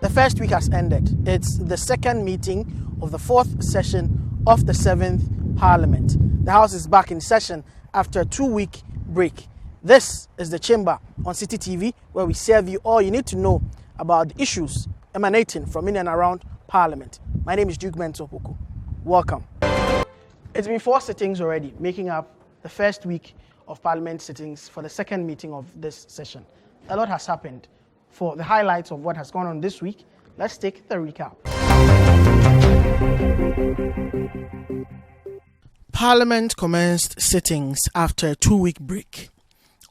The first week has ended. It's the second meeting of the fourth session of the 7th Parliament. The House is back in session after a 2-week break. This is the Chamber on Citi TV, where we serve you all you need to know about the issues emanating from in and around Parliament. My name is Mensah Opoku. Welcome. It's been 4 sittings already, making up the first week of Parliament sittings for the second meeting of this session. A lot has happened. For the highlights of what has gone on this week, let's take the recap. Parliament commenced sittings after a 2-week break.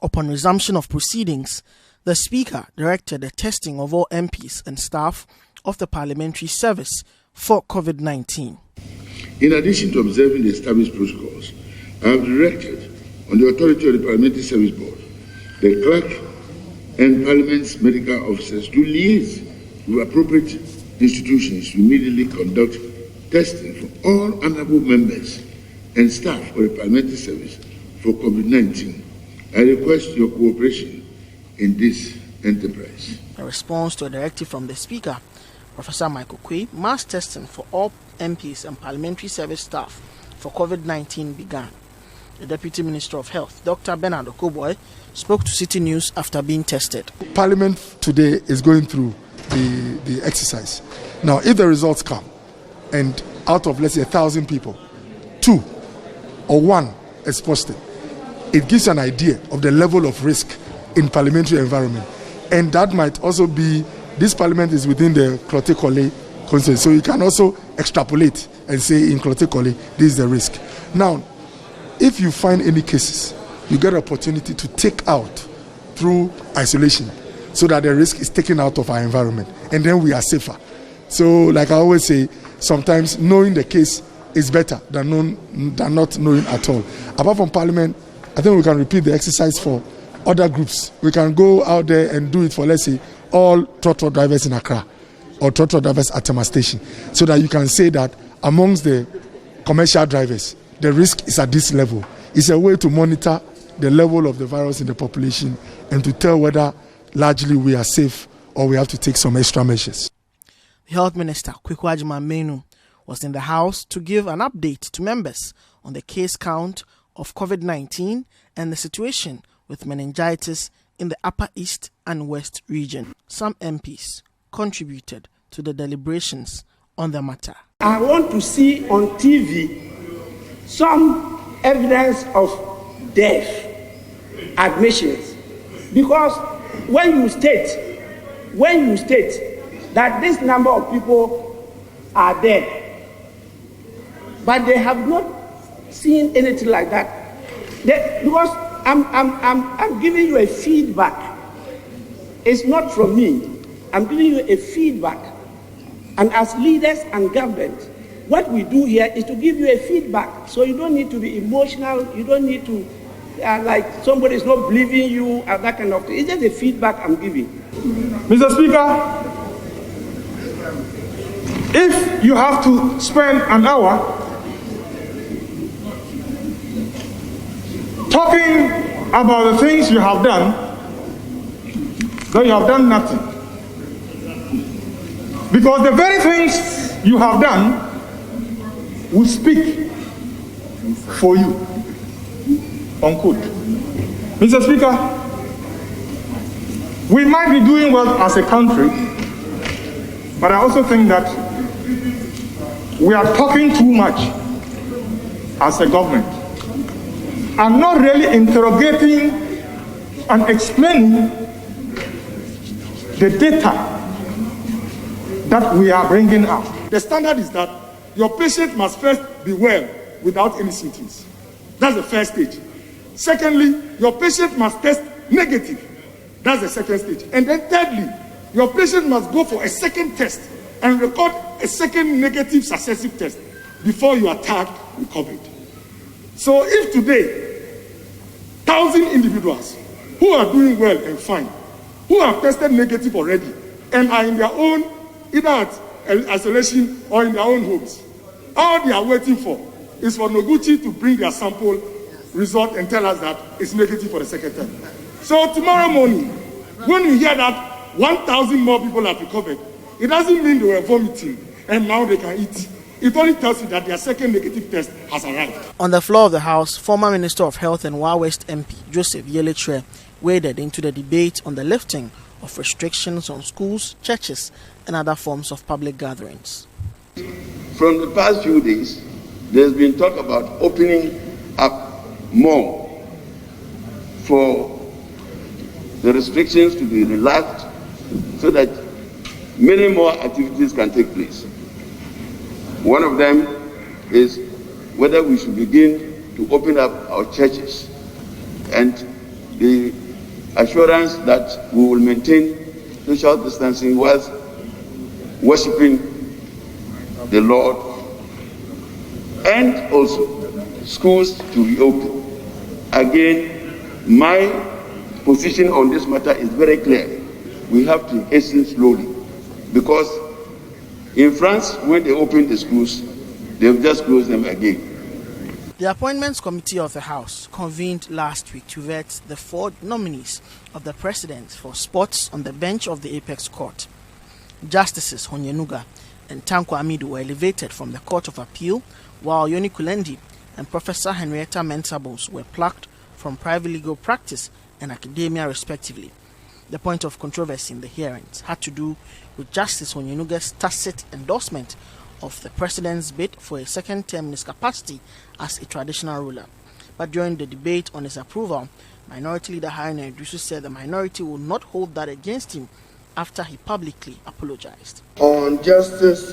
Upon resumption of proceedings, the Speaker directed the testing of all MPs and staff of the Parliamentary service for COVID-19. In addition to observing the established protocols, I have directed, on the authority of the Parliamentary Service Board, the clerk and Parliament's medical officers to liaise with appropriate institutions to immediately conduct testing for all honourable members and staff of the Parliamentary Service for COVID-19. I request your cooperation in this enterprise. In response to a directive from the Speaker, Professor Michael Quay, mass testing for all MPs and Parliamentary Service staff for COVID-19 began. The Deputy Minister of Health, Dr. Bernard Okoboy, spoke to Citi News after being tested. Parliament today is going through the exercise. Now, if the results come, and out of, let's say, 1,000 people, 2 or 1 is positive, it gives an idea of the level of risk in parliamentary environment. And that might also be, this parliament is within the Clote-Collet consent, so you can also extrapolate and say in Clote-Collet, this is the risk. Now, if you find any cases, you get an opportunity to take out through isolation so that the risk is taken out of our environment, and then we are safer. So, like I always say, sometimes knowing the case is better than not knowing at all. Apart from Parliament, I think we can repeat the exercise for other groups. We can go out there and do it for, let's say, all trotro drivers in Accra or trotro drivers at Tema Station, so that you can say that amongst the commercial drivers, the risk is at this level. It's a way to monitor the level of the virus in the population and to tell whether largely we are safe or we have to take some extra measures. The Health Minister, Kwaku Agyeman-Manu, was in the House to give an update to members on the case count of COVID-19 and the situation with meningitis in the Upper East and West region. Some MPs contributed to the deliberations on the matter. I want to see on TV some evidence of death admissions, because when you state that this number of people are dead, but they have not seen anything like that, because I'm giving you a feedback. It's not from me. I'm giving you a feedback, and as leaders and government, what we do here is to give you a feedback, so you don't need to be emotional. You don't need to like somebody is not believing you and that kind of thing. It's just a feedback I'm giving. Mr. Speaker, if you have to spend an hour talking about the things you have done, then you have done nothing. Because the very things you have done will speak for you. Unquote. Mr. Speaker, we might be doing well as a country, but I also think that we are talking too much as a government and not really interrogating and explaining the data that we are bringing out. The standard is that your patient must first be well without any symptoms. That's the first stage. Secondly, your patient must test negative. That's the second stage. And then thirdly, your patient must go for a second test and record a second negative successive test before you are tagged with COVID. So if today, 1,000 individuals who are doing well and fine, who have tested negative already and are in their own, either at isolation or in their own homes, all they are waiting for is for Noguchi to bring their sample result and tell us that it's negative for the second time. So tomorrow morning, when you hear that 1,000 more people have recovered, it doesn't mean they were vomiting and now they can eat. It only tells you that their second negative test has arrived. On the floor of the House, former Minister of Health and Wa West MP Joseph Yelechre waded into the debate on the lifting of restrictions on schools, churches, and other forms of public gatherings. From the past few days, there's been talk about opening up more for the restrictions to be relaxed so that many more activities can take place. One of them is whether we should begin to open up our churches, and the assurance that we will maintain social distancing whilst worshiping the Lord, and also schools to reopen. Again, my position on this matter is very clear. We have to hasten slowly, because in France, when they opened the schools, they've just closed them again. The Appointments Committee of the House convened last week to vet the 4 nominees of the President for spots on the bench of the Apex Court. Justices Honyenuga and Tanko Amidu were elevated from the Court of Appeal, while Yoni Kulendi and Professor Henrietta Mensah were plucked from private legal practice and academia, respectively. The point of controversy in the hearings had to do with Justice Honyenuga's tacit endorsement of the President's bid for a second term in his capacity as a traditional ruler. But during the debate on his approval, Minority Leader Haruna Idrisu said the minority would not hold that against him after he publicly apologized. On Justice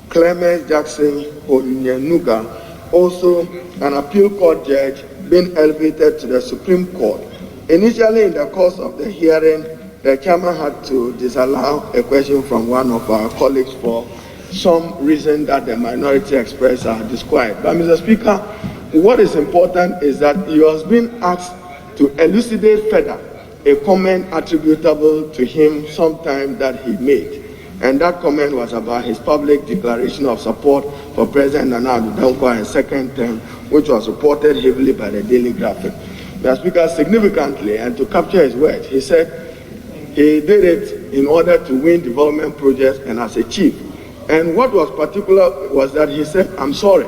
Clement Jackson Honyenuga, also an appeal court judge being elevated to the Supreme Court. Initially, in the course of the hearing, the chairman had to disallow a question from one of our colleagues for some reason that the minority expressed are described. But Mr. Speaker, what is important is that he has been asked to elucidate further a comment attributable to him sometime that he made. And that comment was about his public declaration of support for President Nana Addo Dankwa in second term, which was reported heavily by the Daily Graphic. The Speaker, significantly, and to capture his words, he said he did it in order to win development projects and as a chief. And what was particular was that he said, "I'm sorry,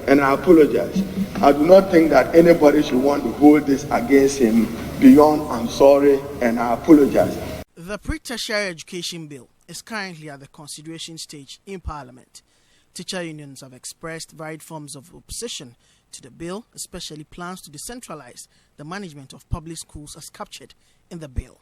and I apologize." I do not think that anybody should want to hold this against him beyond "I'm sorry and I apologize." The pre-tertiary education bill is currently at the consideration stage in Parliament. Teacher unions have expressed varied forms of opposition to the bill, especially plans to decentralize the management of public schools as captured in the bill.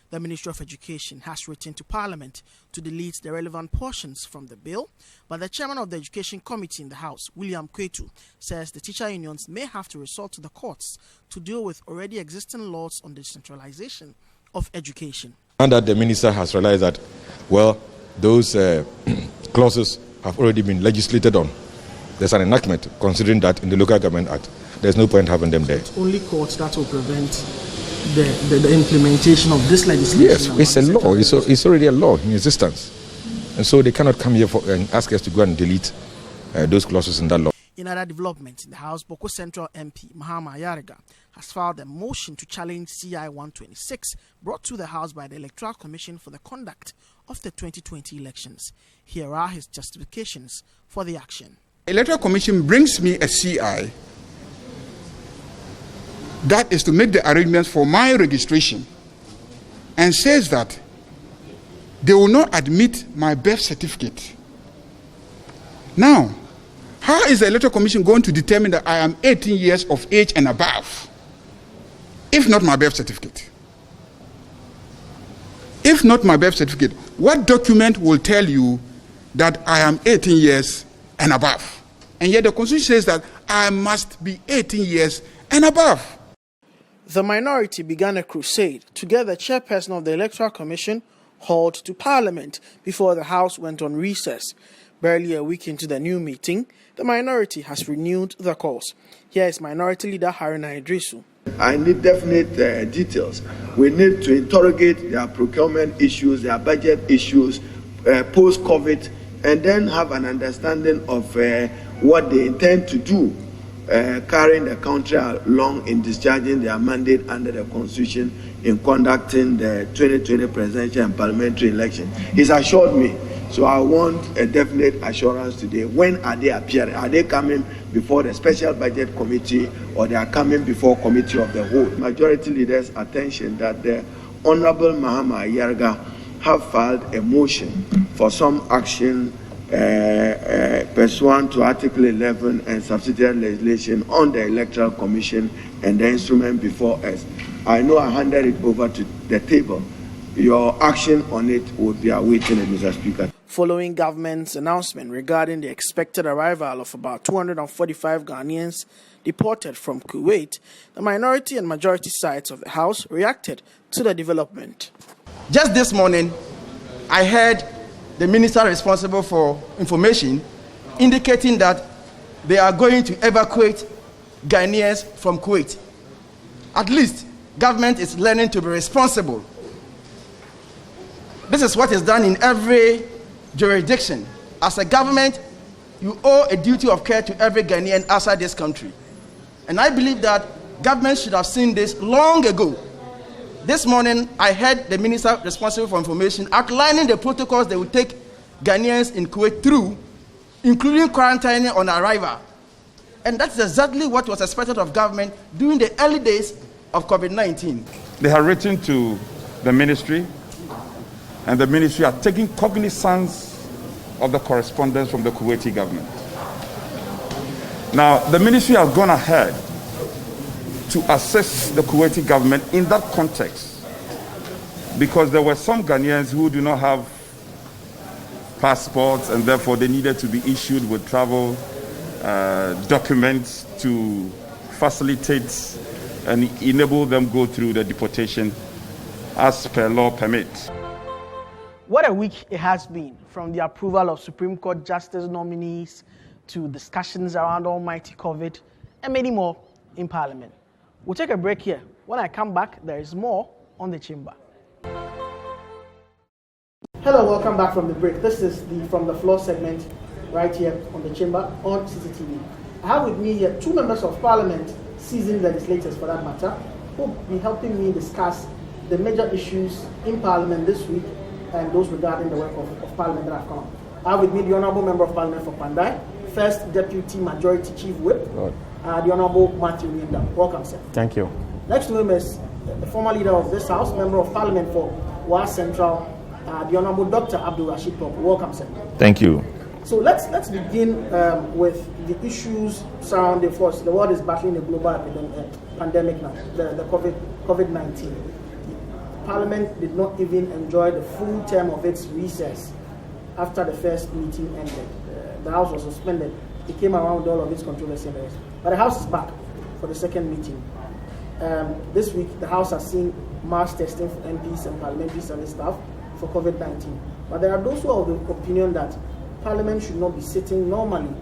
The Ministry of Education has written to Parliament to delete the relevant portions from the bill, but the chairman of the Education Committee in the House, William Kwetu, says the teacher unions may have to resort to the courts to deal with already existing laws on the decentralization of education. And that the minister has realized that, well, those clauses have already been legislated on. There's an enactment considering that in the Local Government Act. There's no point having them there. Only courts that will prevent the implementation of this legislation. Yes, it's a law. It's already a law in existence. And so they cannot come here and ask us to go and delete those clauses in that law. In other developments in the House, Boko Central MP Mahama Ayariga has filed a motion to challenge CI 126 brought to the House by the Electoral Commission for the conduct of the 2020 elections. Here are his justifications for the action. Electoral Commission brings me a CI that is to make the arrangements for my registration and says that they will not admit my birth certificate. Now, how is the Electoral Commission going to determine that I am 18 years of age and above, if not my birth certificate? If not my birth certificate, what document will tell you that I am 18 years and above? And yet the Constitution says that I must be 18 years and above. The minority began a crusade to get the chairperson of the Electoral Commission hauled to Parliament before the House went on recess. Barely a week into the new meeting, the minority has renewed the cause. Here is Minority Leader Haruna Idrisu. I need definite details. We need to interrogate their procurement issues, their budget issues, post-COVID, and then have an understanding of what they intend to do, carrying the country along in discharging their mandate under the Constitution in conducting the 2020 presidential and parliamentary election. He's assured me. So I want a definite assurance today. When are they appearing? Are they coming before the special budget committee or they are coming before committee of the whole? Majority leaders' attention that the Honorable Mahama Ayarga have filed a motion for some action pursuant to Article 11 and subsidiary legislation on the Electoral Commission and the instrument before us. I know I handed it over to the table. Your action on it would be awaited, Mr. Speaker. Following government's announcement regarding the expected arrival of about 245 Ghanaians deported from Kuwait, the minority and majority sides of the House reacted to the development. Just this morning, I heard the minister responsible for information indicating that they are going to evacuate Ghanaians from Kuwait. At least, government is learning to be responsible. This is what is done in every jurisdiction. As a government, you owe a duty of care to every Ghanaian outside this country. And I believe that government should have seen this long ago. This morning, I heard the minister responsible for information outlining the protocols they would take Ghanaians in Kuwait through, including quarantining on arrival. And that's exactly what was expected of government during the early days of COVID-19. They have written to the ministry, and the ministry are taking cognizance of the correspondence from the Kuwaiti government. Now, the ministry has gone ahead to assess the Kuwaiti government in that context, because there were some Ghanaians who do not have passports, and therefore they needed to be issued with travel documents to facilitate and enable them go through the deportation as per law permits. What a week it has been, from the approval of Supreme Court Justice nominees to discussions around almighty COVID and many more in Parliament. We'll take a break here. When I come back, there is more on the chamber. Hello, welcome back from the break. This is the From the Floor segment right here on the chamber on Citi TV. I have with me here two members of Parliament, seasoned legislators for that matter, who will be helping me discuss the major issues in Parliament this week and those regarding the work of Parliament that have come up. I have with me the Honourable Member of Parliament for Pandai, First Deputy Majority Chief Whip, the Honourable Matthew Nyenda. Welcome, sir. Thank you. Next to him is the former leader of this House, Member of Parliament for Wa Central, the Honourable Dr. Abdul Rashid Poku. Welcome, sir. Thank you. So let's begin with the issues surrounding, of course, the world is battling a global pandemic now, the COVID-19. Parliament did not even enjoy the full term of its recess after the first meeting ended. The House was suspended. It came around with all of its controversy and the rest. But the House is back for the second meeting. This week, the House has seen mass testing for MPs and parliamentary service staff for COVID-19. But there are those who are of the opinion that Parliament should not be sitting normally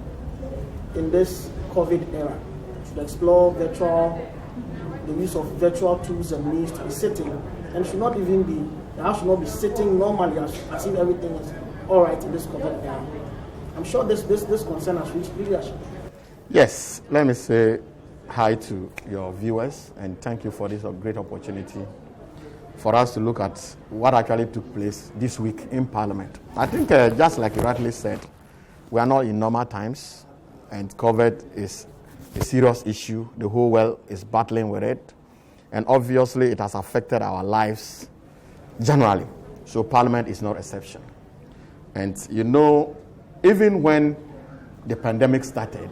in this COVID era. It should explore the use of virtual tools and means to be sitting, and should not even be, the House should not be sitting normally as if everything is all right in this COVID era. I'm sure this concern has reached leadership. Yes, let me say hi to your viewers and thank you for this great opportunity for us to look at what actually took place this week in Parliament. I think just like you rightly said, we are not in normal times and COVID is a serious issue. The whole world is battling with it, and obviously it has affected our lives generally. So Parliament is no exception. And you know, even when the pandemic started,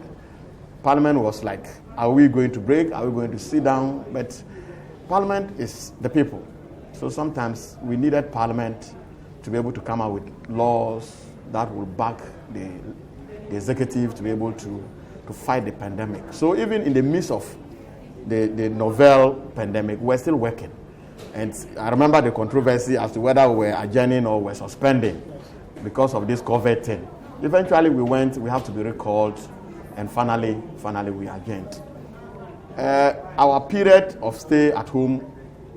Parliament was like, are we going to break? Are we going to sit down? But Parliament is the people. So sometimes we needed Parliament to be able to come out with laws that will back the executive to be able to fight the pandemic. So even in the midst of the novel pandemic, we're still working. And I remember the controversy as to whether we were adjourning or we're suspending because of this COVID thing. Eventually we have to be recalled, and finally we adjourned. Our period of stay at home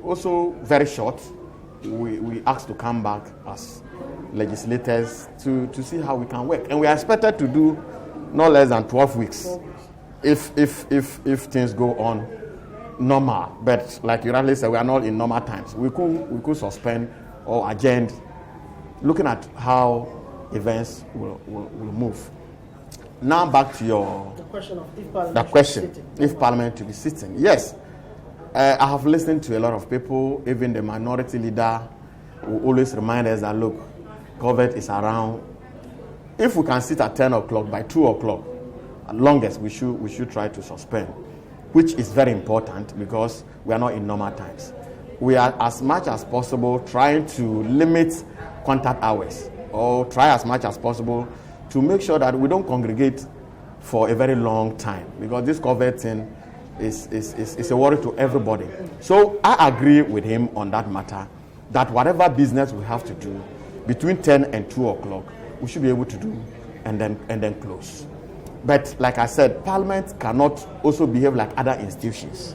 also very short. We asked to come back as legislators to see how we can work, and we are expected to do no less than 12 weeks if things go on normal, but like you rightly said, we are not in normal times. We could suspend or adjourn, looking at how events will move. Now back to the question of if Parliament to be sitting. Yes, I have listened to a lot of people, even the minority leader, who always remind us that, look, COVID is around. If we can sit at 10 o'clock, by 2 o'clock, at longest, we should try to suspend, which is very important because we are not in normal times. We are, as much as possible, trying to limit contact hours, or try as much as possible to make sure that we don't congregate for a very long time, because this COVID thing is a worry to everybody. So I agree with him on that matter, that whatever business we have to do between 10 and 2 o'clock, we should be able to do and then close. But like I said, Parliament cannot also behave like other institutions,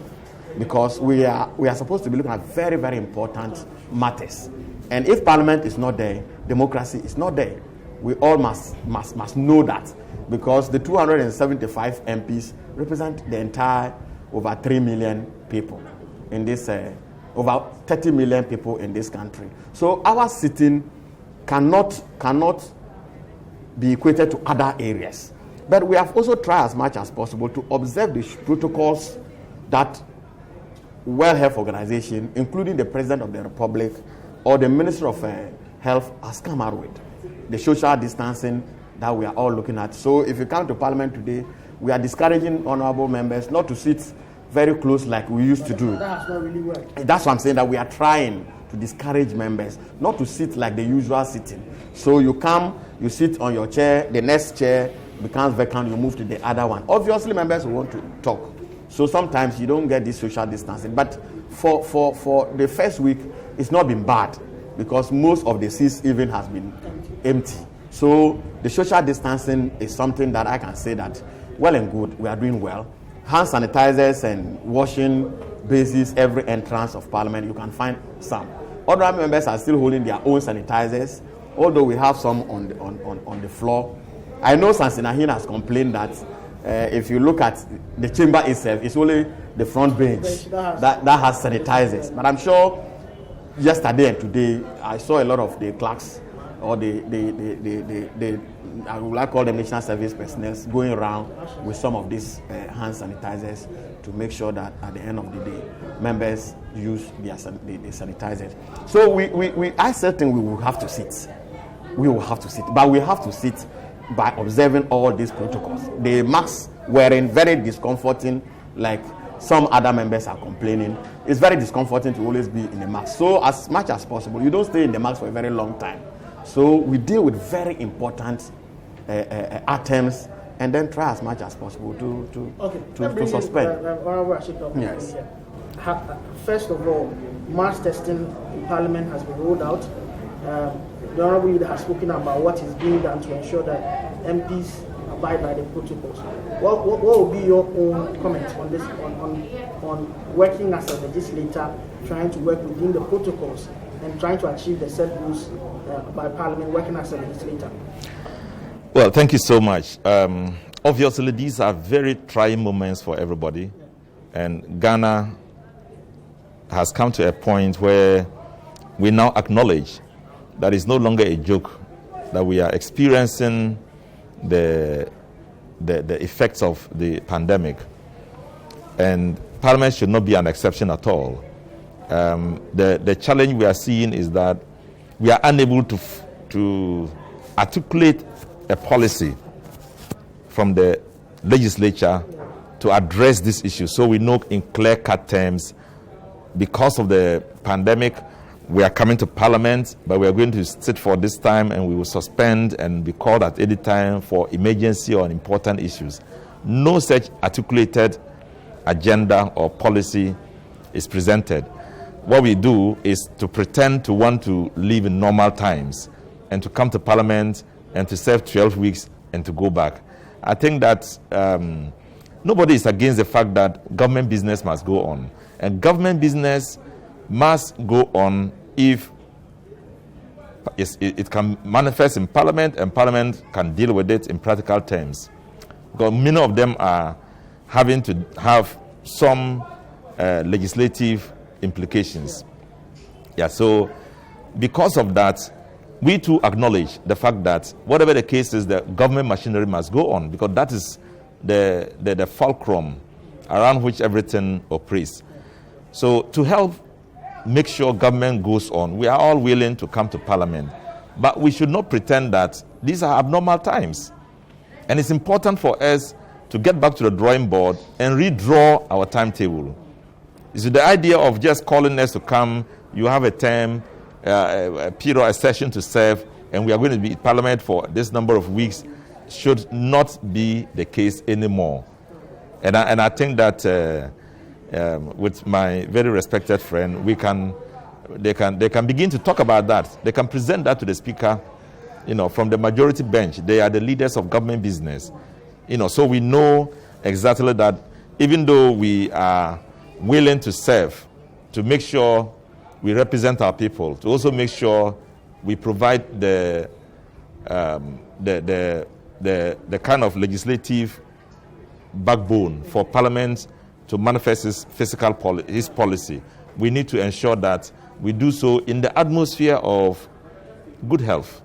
because we are supposed to be looking at very, very important matters. And if Parliament is not there, democracy is not there. We all must know that, because the 275 MPs represent the entire over 3 million people in this, over 30 million people in this country. So our sitting cannot be equated to other areas. But we have also tried as much as possible to observe the protocols that World Health Organization, including the President of the Republic or the Minister of Health, has come out with. The social distancing that we are all looking at. So if you come to Parliament today, we are discouraging honorable members not to sit very close like we used to do. That has not really worked. That's what I'm saying, that we are trying to discourage members not to sit like the usual sitting. So you come, you sit on your chair, the next chair becomes vacant, you move to the other one. Obviously, members will want to talk. So sometimes you don't get this social distancing. But for the first week, it's not been bad, because most of the seats even has been empty. So the social distancing is something that I can say that well and good, we are doing well. Hand sanitizers and washing bases every entrance of Parliament, you can find some. Other members are still holding their own sanitizers, although we have some on the floor. I know Sansinahin has complained that if you look at the chamber itself, it's only the front bench that has sanitizers. But I'm sure yesterday and today, I saw a lot of the clerks or the I would like to call them national service personnel going around with some of these hand sanitizers to make sure that at the end of the day, members use the sanitizers. So I certainly we will have to sit. We will have to sit, but we have to sit by observing all these protocols. The masks wearing very discomforting, like some other members are complaining. It's very discomforting to always be in a mask. So as much as possible, you don't stay in the mask for a very long time. So we deal with very important items and then try as much as possible to suspend. Yes. First of all, mass testing in Parliament has been rolled out. The Honourable Leader has spoken about what is being done to ensure that MPs abide by the protocols. What will be your own comments on this, on working as a legislator, trying to work within the protocols and trying to achieve the set rules by Parliament, working as a legislator? Well, thank you so much. Obviously, these are very trying moments for everybody, and Ghana has come to a point where we now acknowledge that it's no longer a joke, that we are experiencing the effects of the pandemic, and Parliament should not be an exception at all. The challenge we are seeing is that we are unable to articulate a policy from the legislature to address this issue. So we know in clear-cut terms, because of the pandemic, we are coming to Parliament, but we are going to sit for this time and we will suspend and be called at any time for emergency or important issues. No such articulated agenda or policy is presented. What we do is to pretend to want to live in normal times and to come to Parliament and to serve 12 weeks and to go back. I think that nobody is against the fact that government business must go on. And government business must go on if it can manifest in Parliament and Parliament can deal with it in practical terms. Because many of them are having to have some legislative implications. Yeah, so because of that, we too acknowledge the fact that whatever the case is, the government machinery must go on, because that is the fulcrum around which everything operates. So to help make sure government goes on, we are all willing to come to Parliament. But we should not pretend that these are abnormal times. And it's important for us to get back to the drawing board and redraw our timetable. So the idea of just calling us to come, you have a term, a period, a session to serve, and we are going to be in Parliament for this number of weeks, should not be the case anymore. And I think that with my very respected friend, they can begin to talk about that. They can present that to the Speaker, from the majority bench. They are the leaders of government business, so we know exactly that even though we are willing to serve, to make sure we represent our people, to also make sure we provide the kind of legislative backbone for Parliament to manifest his policy. We need to ensure that we do so in the atmosphere of good health,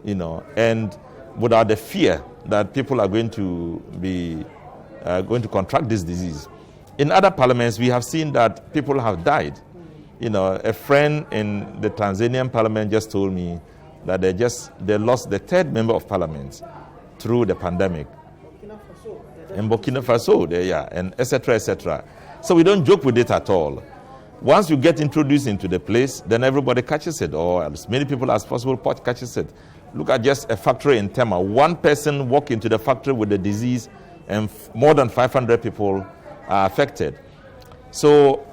and without the fear that people are going to be going to contract this disease. In other parliaments, we have seen that people have died. A friend in the Tanzanian parliament just told me that they lost the third member of parliament through the pandemic. In Burkina Faso, and etc., etc. So we don't joke with it at all. Once you get introduced into the place, then everybody catches it, or as many people as possible catches it. Look at just a factory in Tema. One person walk into the factory with the disease, and more than 500 people are affected. So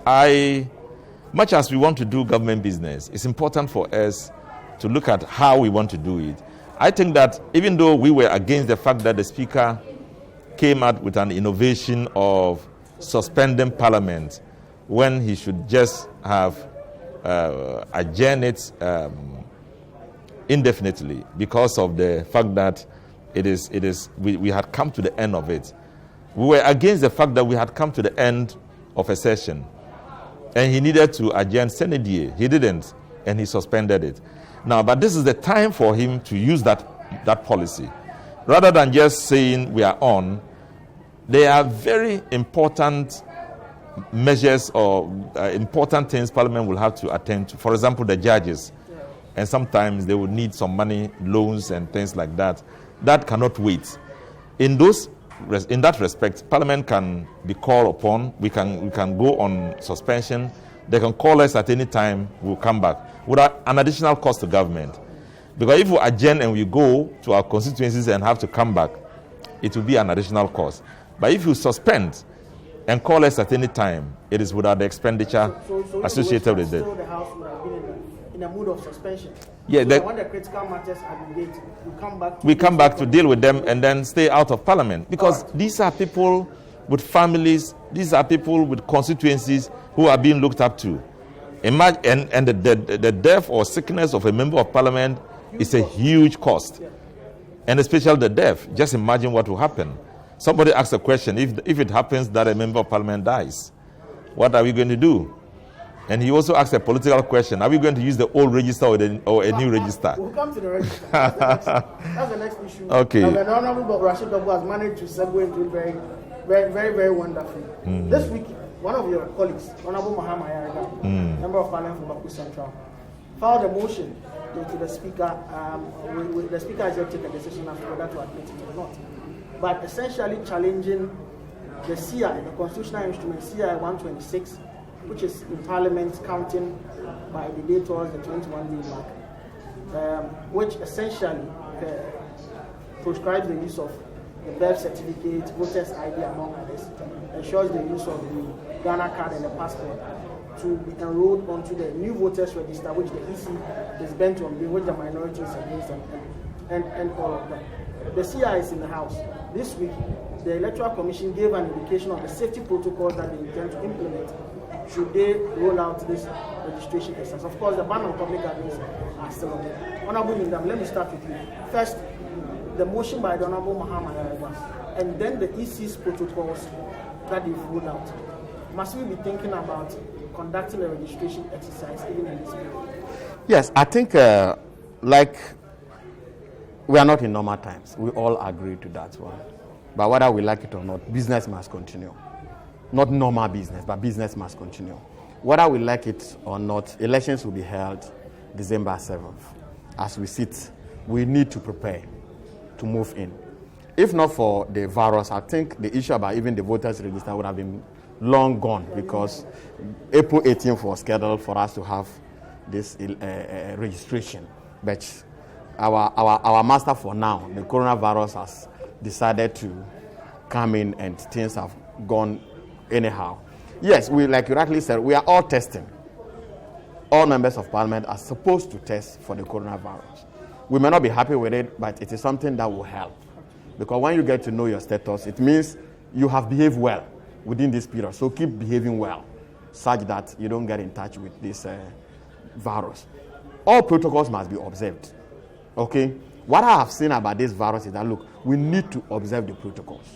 much as we want to do government business, it's important for us to look at how we want to do it. I think that even though we were against the fact that the Speaker came out with an innovation of suspending Parliament when he should just have adjourned it indefinitely, because of the fact that we had come to the end of it. We were against the fact that we had come to the end of a session, and he needed to adjourn Senate die. He didn't, and he suspended it. Now, but this is the time for him to use that policy. Rather than just saying we are on, there are very important measures or important things Parliament will have to attend to. For example, the judges. And sometimes they will need some money, loans and things like that. That cannot wait. In that respect, Parliament can be called upon. We can go on suspension. They can call us at any time. We'll come back without an additional cost to government. Because if we adjourn and we go to our constituencies and have to come back, it will be an additional cost. But if you suspend and call us at any time, it is without the expenditure associated with it. So the House would have been in a mood of suspension. Yeah, so when the critical matters aggregate, we come back to deal with them and then stay out of Parliament. Because these are people with families, these are people with constituencies who are being looked up to. Imagine, and the death or sickness of a member of Parliament is a huge cost. And especially the death. Just imagine what will happen. Somebody asked a question, if it happens that a member of Parliament dies, what are we going to do? And he also asked a political question, are we going to use the old register or a new register? We'll come to the register. That's the next issue. Okay. And the Honorable Rashid Dobu has managed to segue into it very, very, very, very wonderfully. This week, one of your colleagues, Honorable Mahama Yariga, Member of Parliament from Baku Central, filed a motion to the Speaker. The Speaker has yet to take a decision as to whether to admit it or not. But essentially challenging the CI, the constitutional instrument CI 126, which is in Parliament counting by the day towards the 21-day mark, which essentially proscribes the use of the birth certificate, voter's ID, among others, ensures the use of the Ghana card and the passport to be enrolled onto the new voters register, which the EC is bent on being, which the minority is against, and all of that. The CI is in the House. This week, the Electoral Commission gave an indication of the safety protocols that they intend to implement should they roll out this registration exercise. Of course, the ban on public gatherings are still on there. Honorable Lindam, let me start with you. First, the motion by the Honorable Mahama Yariga, and then the EC's protocols that they've rolled out. must we be thinking about conducting a registration exercise even in this period? Yes, I think like we are not in normal times. We all agree to that one. But whether we like it or not, business must continue. Not normal business, but business must continue. Whether we like it or not, elections will be held December 7th. As we sit, we need to prepare to move in. If not for the virus, I think the issue about even the voters register would have been long gone, because April 18th was scheduled for us to have this registration. But our master for now, the coronavirus, has decided to come in and things have gone anyhow. Yes, we, like you rightly said, we are all testing. All members of parliament are supposed to test for the coronavirus. We may not be happy with it, but it is something that will help. Because when you get to know your status, it means you have behaved well within this period. So keep behaving well, such that you don't get in touch with this virus. All protocols must be observed. Okay? What I have seen about this virus is that, look, we need to observe the protocols.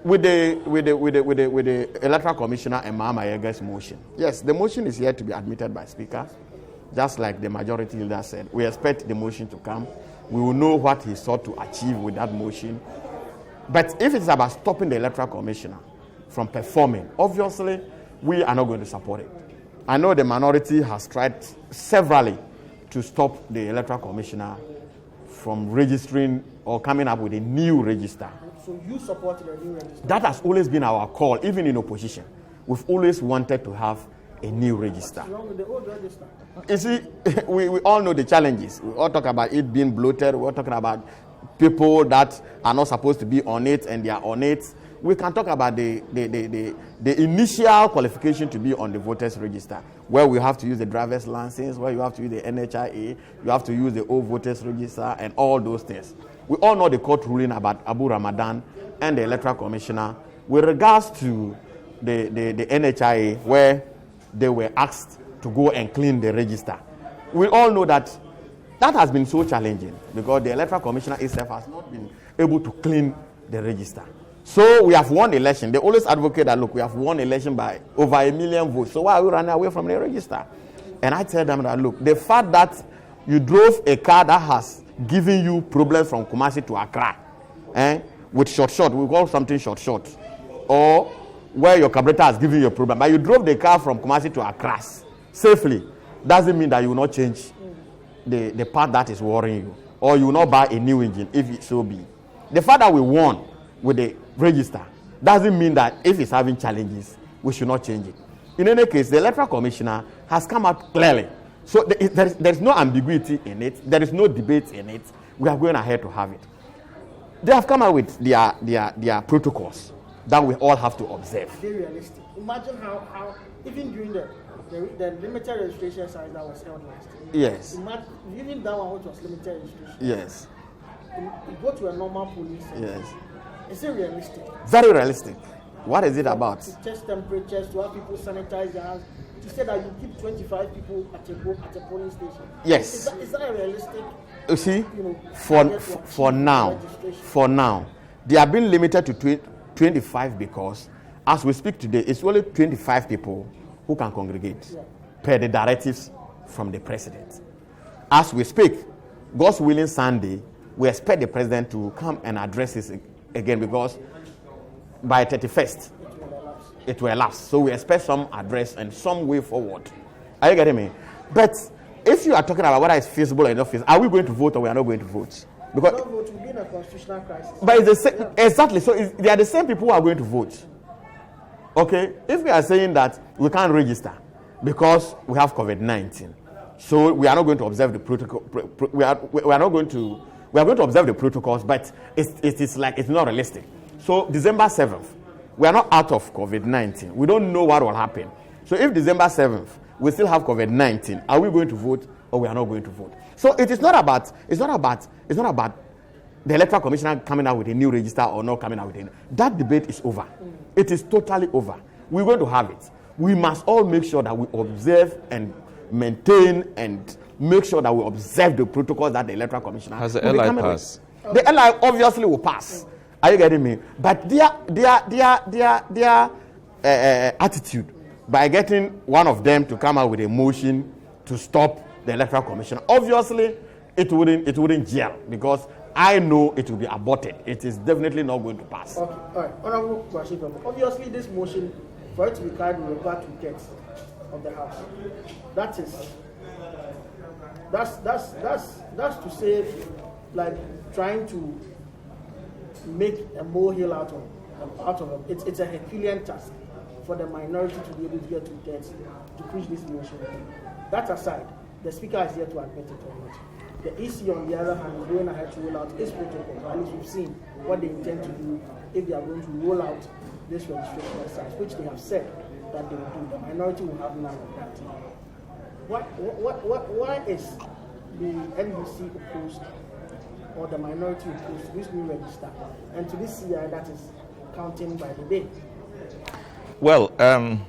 With the Electoral Commissioner and Mahama Yege's motion, yes, the motion is yet to be admitted by Speaker, just like the majority leader said. We expect the motion to come. We will know what he sought to achieve with that motion. But if it's about stopping the Electoral Commissioner from performing, obviously, we are not going to support it. I know the minority has tried severally to stop the Electoral Commissioner from registering or coming up with a new register. So you supported a new register? That has always been our call, even in opposition. We've always wanted to have a new register. What's wrong with the old register? You see, we all know the challenges. We all talk about it being bloated. We're talking about people that are not supposed to be on it and they are on it. We can talk about the initial qualification to be on the voters register, where we have to use the driver's license, where you have to use the NHIA, you have to use the old voters register, and all those things. We all know the court ruling about Abu Ramadan and the Electoral Commissioner with regards to the NHIA, where they were asked to go and clean the register. We all know that has been so challenging because the Electoral Commissioner itself has not been able to clean the register. So we have won the election. They always advocate that, look, we have won the election by over 1 million votes. So why are we running away from the register? And I tell them that, look, the fact that you drove a car that has given you problems from Kumasi to Accra, with short, we call something short, or where your carburetor has given you a problem, but you drove the car from Kumasi to Accra safely, doesn't mean that you will not change the part that is worrying you, or you will not buy a new engine if it so be. The fact that we won with the register doesn't mean that if it's having challenges, we should not change it. In any case, the Electoral Commissioner has come out clearly. So there is no ambiguity in it. There is no debate in it. We are going ahead to have it. They have come out with their protocols that we all have to observe. Very realistic. Imagine how even during the limited registration exercise that was held last year. Yes. Imagine, even that one which was limited registration. Yes. You go to a normal police center. Yes. Is it realistic? Very realistic. What is it about? To test temperatures, to have people sanitize their hands, to say that you keep 25 people at a polling station. Yes. Is that realistic? You see, for now, they are being limited to 25 because, as we speak today, it's only 25 people who can congregate per the directives from the president. As we speak, God's willing Sunday, we expect the president to come and address this again because by 31st, it will elapse. So we expect some address and some way forward. Are you getting me? But if you are talking about whether it's feasible or not feasible, are we going to vote or we are not going to vote? Because not vote will be in a constitutional crisis. But it's the same, exactly. So they are the same people who are going to vote. Okay? If we are saying that we can't register because we have COVID-19, so we are not going to observe the protocol. We are going to observe the protocols, but it's like it's not realistic. So December 7th, we are not out of COVID-19. We don't know what will happen. So if December 7th we still have COVID-19, are we going to vote or we are not going to vote? So it is not about the Electoral Commissioner coming out with a new register or not coming out with a new. That debate is over. It is totally over. We're going to have it. We must all make sure that we observe and maintain and make sure that we observe the protocols that the Electoral Commissioner has. The LI pass? The LI obviously will pass. Are you getting me? But their attitude by getting one of them to come out with a motion to stop the Electoral Commission. Obviously, it wouldn't gel because I know it will be aborted. It is definitely not going to pass. Okay, all right. Honorable question. Obviously, this motion, for it to be carried, will require 2/3 of the House. That's to say, like trying to make a molehill out of it. It's a Herculean task for the minority to be able to get 2/3 to push this motion. That aside, the Speaker is here to admit it or not. The EC, on the other hand, is going ahead to roll out its protocol. At least we've seen what they intend to do if they are going to roll out this registration exercise, which they have said that they will do. The minority will have none of that. Why is the NDC opposed, or the minority opposed to this new register and to this CI that is counting by the day? Well, I'm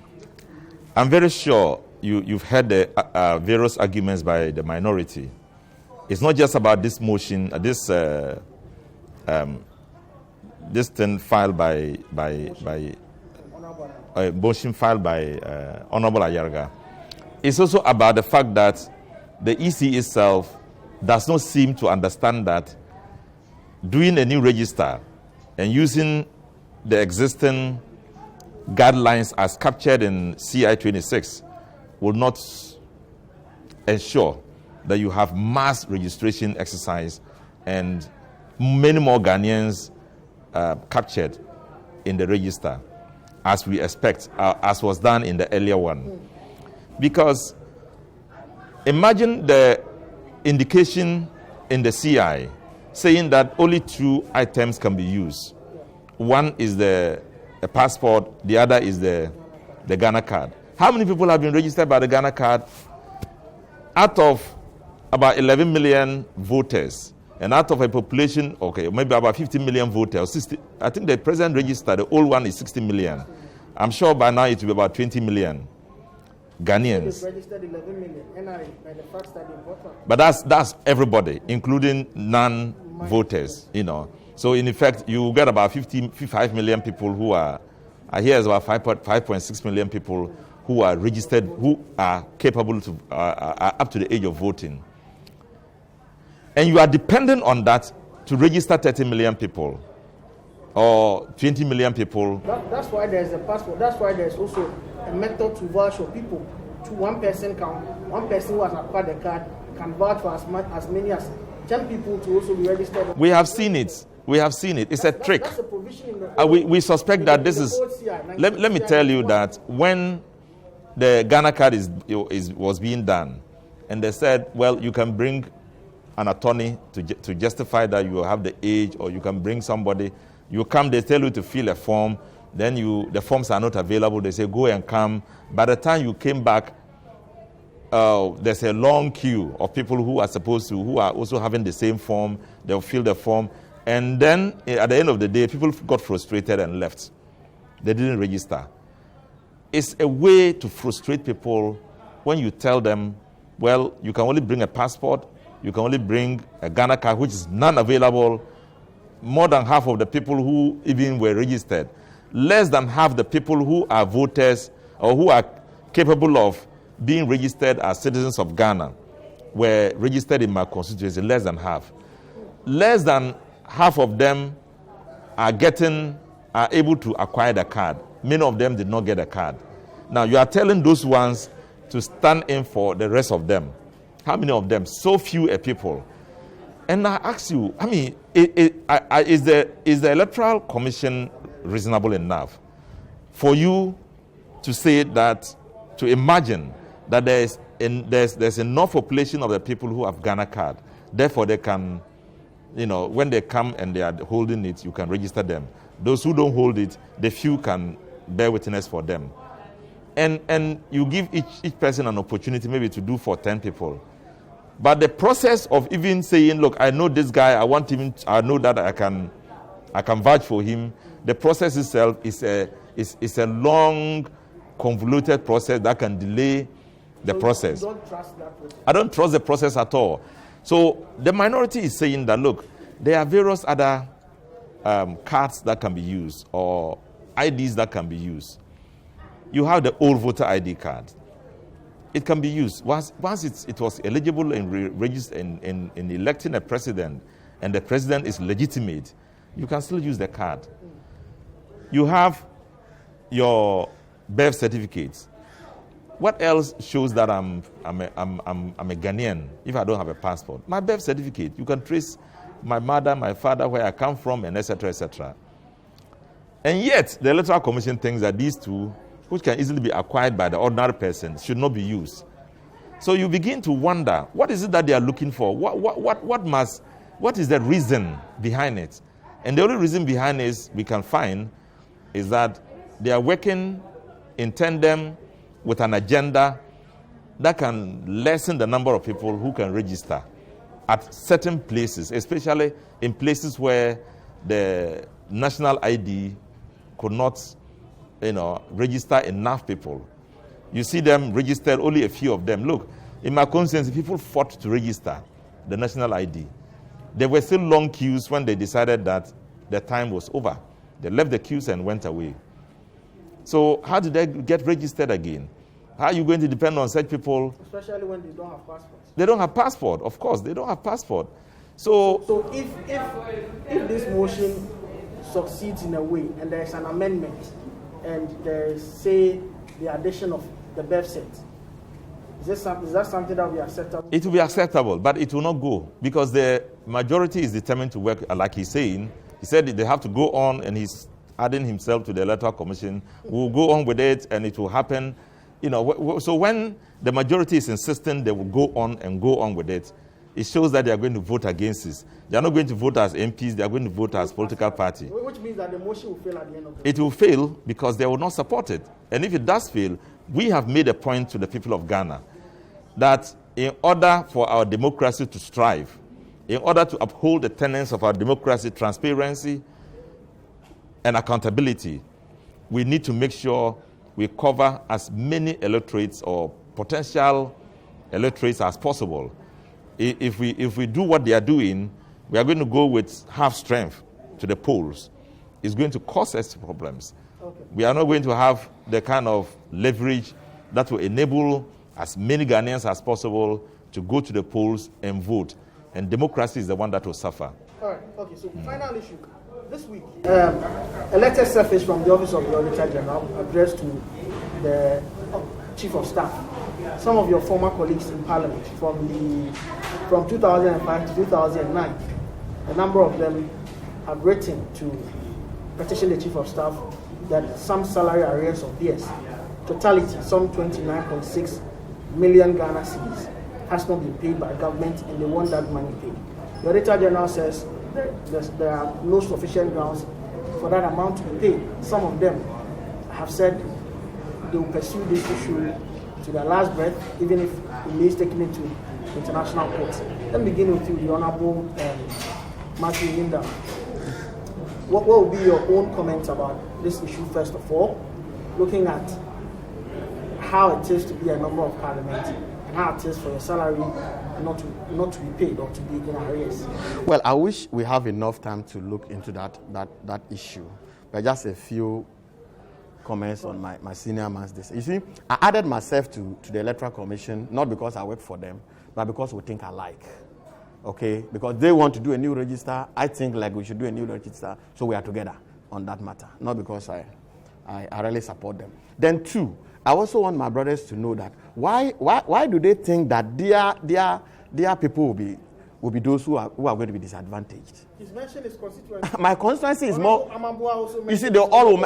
very sure you've heard the various arguments by the minority. It's not just about this motion, this thing filed by motion filed by Honorable Ayarga. It's also about the fact that the EC itself does not seem to understand that doing a new register and using the existing guidelines as captured in CI 26 will not ensure that you have mass registration exercise and many more Ghanaians captured in the register, as we expect, as was done in the earlier one. Because imagine the indication in the CI saying that only 2 items can be used. One is a passport, the other is the Ghana card. How many people have been registered by the Ghana card? Out of about 11 million voters, and out of a population, okay, maybe about 50 million voters, 60, I think the present register, the old one is 60 million. I'm sure by now it will be about 20 million Ghanaians. Registered 11 million. The fact that but that's everybody, including non-voters, you know. So in effect, you get about 55 million people who are here is about 5.6 million people who are registered, who are capable to are up to the age of voting. And you are dependent on that to register 30 million people or 20 million people. That's why there's a passport. That's why there's also a method to vouch for people. One person who has acquired the card can vouch for as many as 10 people to also be registered. We have seen it. It's a trick. That's a provision in the, we suspect that this is. Let me tell you that when the Ghana card was being done, and they said, well, you can bring an attorney to justify that you have the age, or you can bring somebody. You come, they tell you to fill a form. Then the forms are not available. They say go and come. By the time you came back, there's a long queue of people who are also having the same form. They'll fill the form, and then at the end of the day, people got frustrated and left. They didn't register. It's a way to frustrate people when you tell them, well, you can only bring a passport, you can only bring a Ghana card, which is non-available. More than half of the people who even were registered, less than half the people who are voters or who are capable of being registered as citizens of Ghana were registered in my constituency, less than half. Less than half of them are able to acquire the card. Many of them did not get a card. Now, you are telling those ones to stand in for the rest of them. How many of them? So few people. And I ask you, I mean, is the Electoral Commission reasonable enough for you to say that, to imagine that there's enough population of the people who have Ghana card, therefore they can, when they come and they are holding it, you can register them. Those who don't hold it, the few can bear witness for them. And you give each person an opportunity maybe to do for 10 people. But the process of even saying, look, I know this guy, I know that I can vouch for him. The process itself is a long, convoluted process that can delay the process. You don't trust that process? I don't trust the process at all. So the minority is saying that, look, there are various other cards that can be used or IDs that can be used. You have the old voter ID card. It can be used. Once it was eligible and registered in electing a president, and the president is legitimate, you can still use the card. You have your birth certificate. What else shows that I'm a Ghanaian if I don't have a passport? My birth certificate. You can trace my mother, my father, where I come from, and etc., etc. And yet, the Electoral Commission thinks that these two, which can easily be acquired by the ordinary person, should not be used. So you begin to wonder, what is it that they are looking for? What is the reason behind it? And the only reason behind it we can find is that they are working in tandem with an agenda that can lessen the number of people who can register at certain places, especially in places where the national ID could not, register enough people. You see them registered, only a few of them. Look, in my constituency, people fought to register the national ID. There were still long queues when they decided that the time was over. They left the queues and went away. So how did they get registered again? How are you going to depend on such people? Especially when they don't have passports. They don't have passport, of course. They don't have passport. So if this motion succeeds in a way and there's an amendment and there's, say, the addition of the birth set, is that something that will be acceptable? It will be acceptable, but it will not go because the majority is determined to work, like he's saying. He said they have to go on, and he's adding himself to the Electoral Commission. We'll go on with it, and it will happen. So when the majority is insisting they will go on with it, it shows that they are going to vote against this. They are not going to vote as MPs, they are going to vote as political party. Which means that the motion will fail at the end of the day. It will fail because they will not support it. And if it does fail, we have made a point to the people of Ghana that in order for our democracy to strive, in order to uphold the tenets of our democracy, transparency and accountability, we need to make sure we cover as many electorates or potential electorates as possible. If we do what they are doing, we are going to go with half strength to the polls. It's going to cause us problems. Okay. We are not going to have the kind of leverage that will enable as many Ghanaians as possible to go to the polls and vote. And democracy is the one that will suffer. All right. Okay. So final issue. This week, a letter surfaced from the Office of the Auditor General addressed to the Chief of Staff. Some of your former colleagues in Parliament from 2005 to 2009, a number of them have written to petition the Chief of Staff that some salary arrears of theirs, totality some 29.6 million Ghana cedis, has not been paid by government, and they want that money paid. The Auditor General says there are no sufficient grounds for that amount to be paid. Some of them have said they will pursue this issue to their last breath, even if it means taking it to international courts. Let me begin with you, the Honorable Matthew Linda. What will be your own comments about this issue, first of all, looking at how it is to be a member of Parliament and how it is for your salary not to be paid or to be in arrears? Well, I wish we have enough time to look into that issue. But just a few comments on my senior man's this. You see, I added myself to the Electoral Commission, not because I work for them, but because we think alike. Okay? Because they want to do a new register, I think like we should do a new register, so we are together on that matter. Not because I really support them. Then two, I also want my brothers to know that why do they think that their people will be those who are going to be disadvantaged? He's mentioned his constituency. My constituency is more. You see,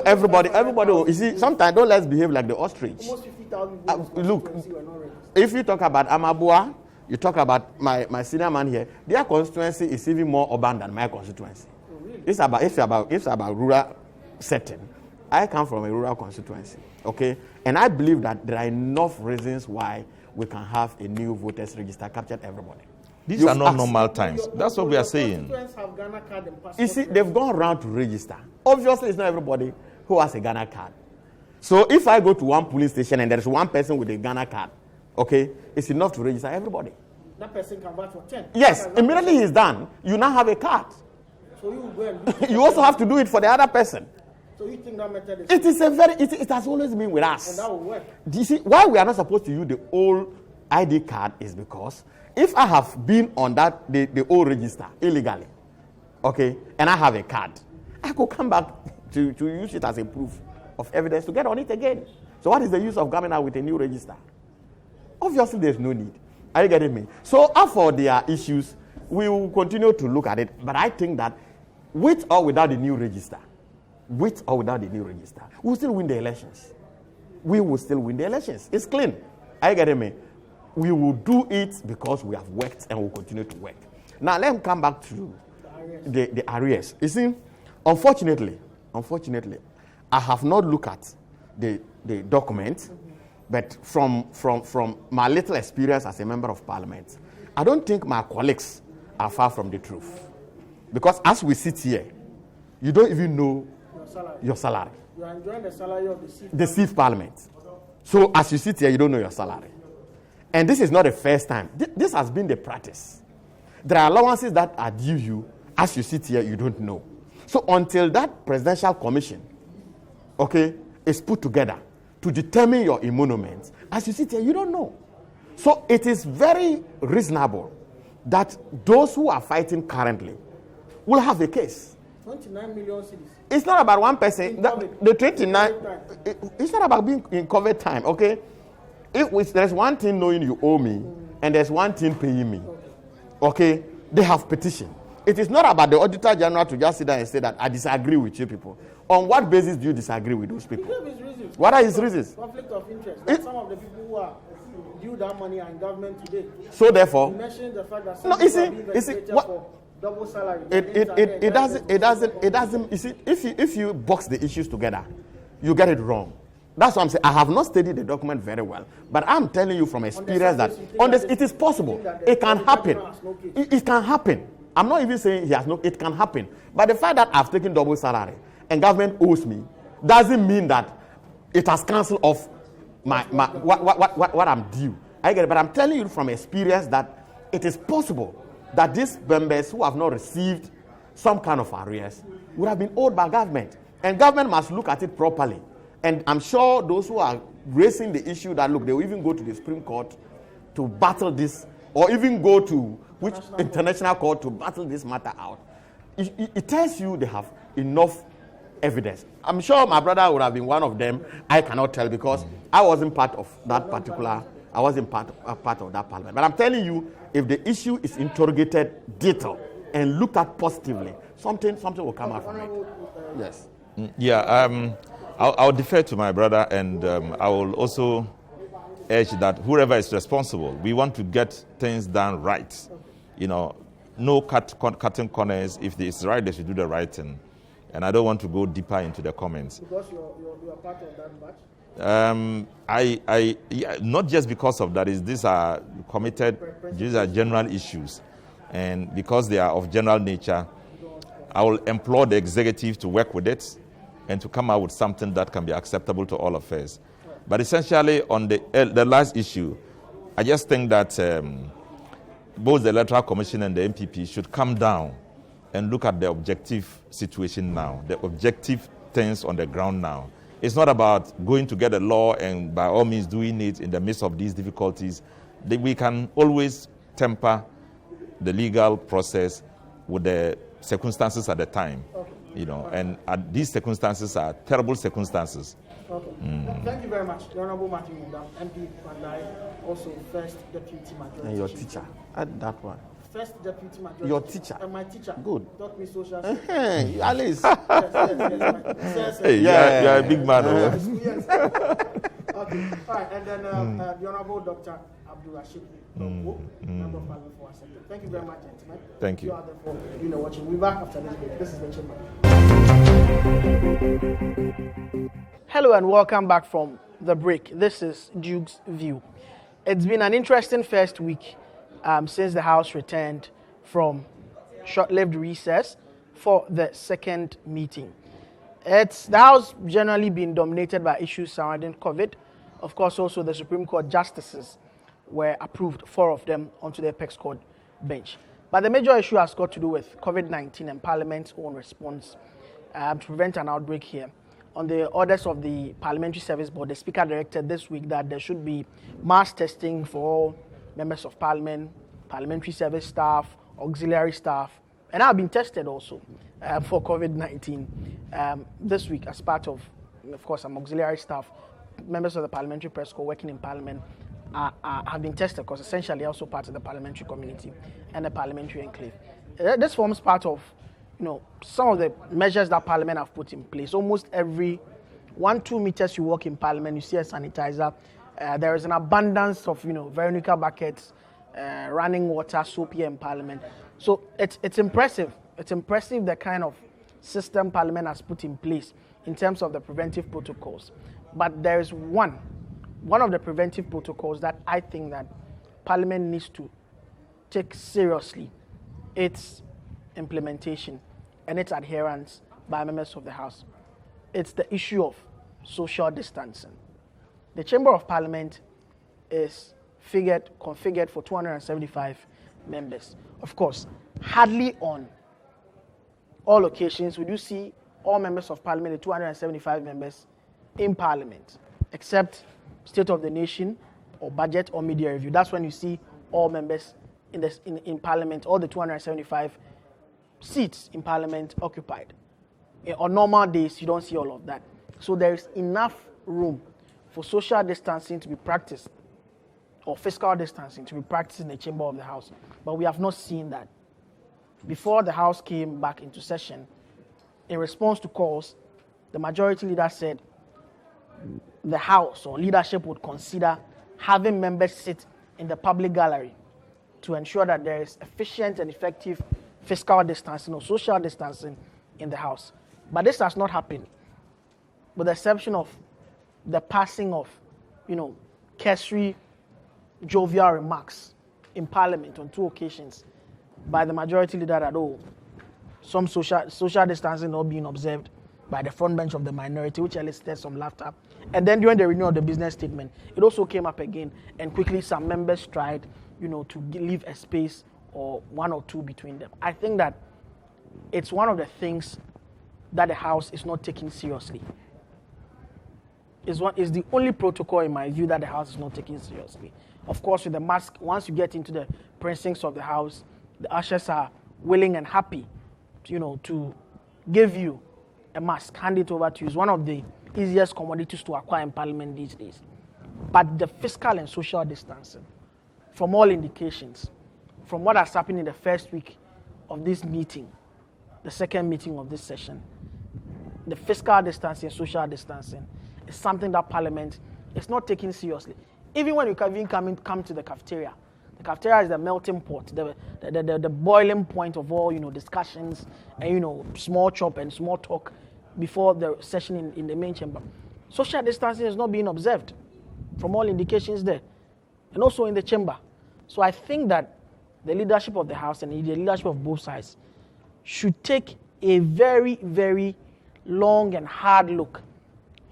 everybody. You see, sometimes don't let's behave like the ostrich. Almost 50,000. Look, if you talk about Amabua, you talk about my senior man here. Their constituency is even more urban than my constituency. Oh, really? It's about rural setting. I come from a rural constituency. Okay, and I believe that there are enough reasons why we can have a new voters register captured everybody. These are not normal times. That's what we are saying. Have Ghana card and passport. You see, they've gone around to register. Obviously, it's not everybody who has a Ghana card. So if I go to one police station and there is one person with a Ghana card, okay, it's enough to register everybody. That person can vote for 10. Yes, immediately he's done, you now have a card. So you will go and you also have to do it for the other person. So you think that method is... It is a very, it has always been with us. And that will work. Do you see, why we are not supposed to use the old ID card is because if I have been on that, the old register illegally, okay, and I have a card, I could come back to use it as a proof of evidence to get on it again. So what is the use of coming out with a new register? Obviously, there's no need. Are you getting me? So, as for their issues, we will continue to look at it. But I think that with or without the new register, we'll still win the elections. We will still win the elections. It's clean. Are you getting me? We will do it because we have worked and will continue to work. Now, let me come back to the arrears. You see, unfortunately, I have not looked at the document, but from my little experience as a member of parliament, I don't think my colleagues are far from the truth. Because as we sit here, you don't even know your salary. You are enjoying the salary of the CIF parliament. So as you sit here, you don't know your salary. And this is not the first time. This has been the practice. There are allowances that are due you. As you sit here, you don't know. So until that presidential commission, okay, is put together to determine your emoluments, as you sit here, you don't know. So it is very reasonable that those who are fighting currently will have a case. 29 million cities. It's not about one person. The 29, it's not about being in COVID time, okay? If there's one thing knowing you owe me, and there's one thing paying me, okay? They have petition. It is not about the Auditor General to just sit there and say that I disagree with you people. On what basis do you disagree with those people? What are his reasons? Conflict of interest. Like some of the people who are due that money are in government today. So therefore, you mentioned the fact that some people are being investigated for double salary. It doesn't. You see, if you box the issues together, you get it wrong. That's what I'm saying. I have not studied the document very well, but I'm telling you from experience that on this, it is possible. It can happen. It can happen. I'm not even saying he has no. It can happen. But the fact that I've taken double salary and government owes me doesn't mean that it has cancelled off my what I'm due. I get it, but I'm telling you from experience that it is possible that these members who have not received some kind of arrears would have been owed by government, and government must look at it properly. And I'm sure those who are raising the issue that look, they will even go to the Supreme Court to battle this, or even go to which international court to battle this matter out. It tells you they have enough evidence. I'm sure my brother would have been one of them. I cannot tell because I wasn't part of that particular. I wasn't part of that parliament. But I'm telling you, if the issue is interrogated detail and looked at positively, something will come out from it. Yes. Yeah. I'll defer to my brother, and I will also urge that whoever is responsible, we want to get things done right. You know, no cutting corners. If it's right, they should do the right thing. And I don't want to go deeper into the comments. Because you're part of that batch? Yeah, not just because of that. These are committed, these are general issues. And because they are of general nature, I will implore the executive to work with it and to come out with something that can be acceptable to all of us. But essentially, on the last issue, I just think that both the Electoral Commission and the MPP should come down and look at the objective situation now, the objective things on the ground now. It's not about going to get a law and by all means doing it in the midst of these difficulties. We can always temper the legal process with the circumstances at the time. Okay. You know, and these circumstances are terrible circumstances. Okay. Thank you very much. The Honorable Martin Mundam, MP Mandai, also First Deputy Majority. And your teacher. Add that one. First Deputy Majority. Your teacher. And my teacher. Good. Taught me social Hey, Alice. Yes. Hey, you are a big man. Yes. Okay. All right. And then the Honorable Dr. Abdul Rashid, Member of Parliament for our sector. Thank you very much, gentlemen. Thank you. You are therefore watching. We'll be back after this break. This is the Chamber. Hello and welcome back from the break. This is Duke's View. It's been an interesting first week since the House returned from short-lived recess for the second meeting. The House generally been dominated by issues surrounding COVID. Of course, also the Supreme Court justices were approved, 4 of them, onto the Apex Court bench. But the major issue has got to do with COVID-19 and Parliament's own response to prevent an outbreak here. on the orders of the Parliamentary Service Board, the Speaker directed this week that there should be mass testing for all members of Parliament, parliamentary service staff, auxiliary staff, and I've been tested also for COVID-19 this week as part of course, I'm auxiliary staff, members of the Parliamentary Press Corps working in Parliament have been tested because essentially also part of the parliamentary community and the parliamentary enclave. This forms part of some of the measures that Parliament have put in place. Almost every 1-2 meters you walk in Parliament, you see a sanitizer. There is an abundance of Veronica buckets, running water, soap here in Parliament. So it's impressive. It's impressive the kind of system Parliament has put in place in terms of the preventive protocols. But there is one of the preventive protocols that I think that Parliament needs to take seriously. Its implementation and its adherence by members of the House. It's the issue of social distancing. The Chamber of Parliament is configured for 275 members. Of course, hardly on all occasions would you see all members of Parliament, the 275 members, in Parliament, except State of the Nation or Budget or Media Review. That's when you see all members in Parliament, all the 275 seats in Parliament occupied. On normal days, you don't see all of that. So there is enough room for social distancing to be practiced, or fiscal distancing to be practiced in the chamber of the House. But we have not seen that. Before the House came back into session, in response to calls, the majority leader said the House or leadership would consider having members sit in the public gallery to ensure that there is efficient and effective fiscal distancing or social distancing in the House. But this has not happened, with the exception of the passing of, cursory, jovial remarks in Parliament on 2 occasions by the majority leader that, some social distancing not being observed by the front bench of the minority, which elicited some laughter. And then during the renewal of the business statement, it also came up again, and quickly some members tried, to leave a space or 1 or 2 between them. I think that it's one of the things that the House is not taking seriously. Is the only protocol in my view that the House is not taking seriously. Of course, with the mask, once you get into the precincts of the House, the ushers are willing and happy, to give you a mask, hand it over to you. It's one of the easiest commodities to acquire in Parliament these days. But the fiscal and social distancing, from all indications, from what has happened in the first week of this meeting, the second meeting of this session, the fiscal distancing, social distancing is something that Parliament is not taking seriously. Even when you come to the cafeteria is the melting pot, the boiling point of all discussions and small chop and small talk before the session in the main chamber. Social distancing is not being observed from all indications there, and also in the chamber. So I think that the leadership of the House and the leadership of both sides should take a very, very long and hard look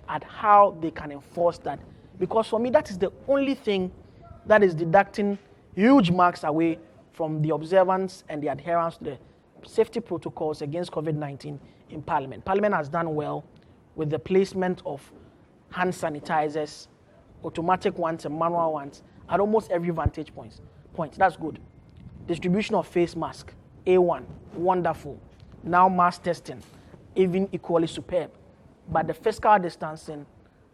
at how they can enforce that. Because for me, that is the only thing that is deducting huge marks away from the observance and the adherence to the safety protocols against COVID-19 in Parliament. Parliament has done well with the placement of hand sanitizers, automatic ones and manual ones, at almost every vantage point. That's good. Distribution of face mask, A1, wonderful. Now mass testing, even equally superb. But the fiscal distancing,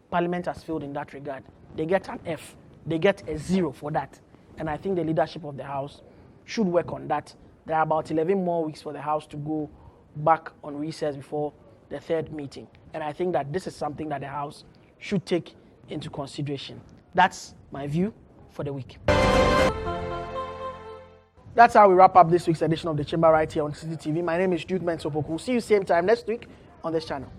Parliament has failed in that regard. They get an F. They get a 0 for that. And I think the leadership of the House should work on that. There are about 11 more weeks for the House to go back on recess before the 3rd meeting. And I think that this is something that the House should take into consideration. That's my view for the week. That's how we wrap up this week's edition of The Chamber right here on Citi TV. My name is Mensah Opoku. See you same time next week on this channel.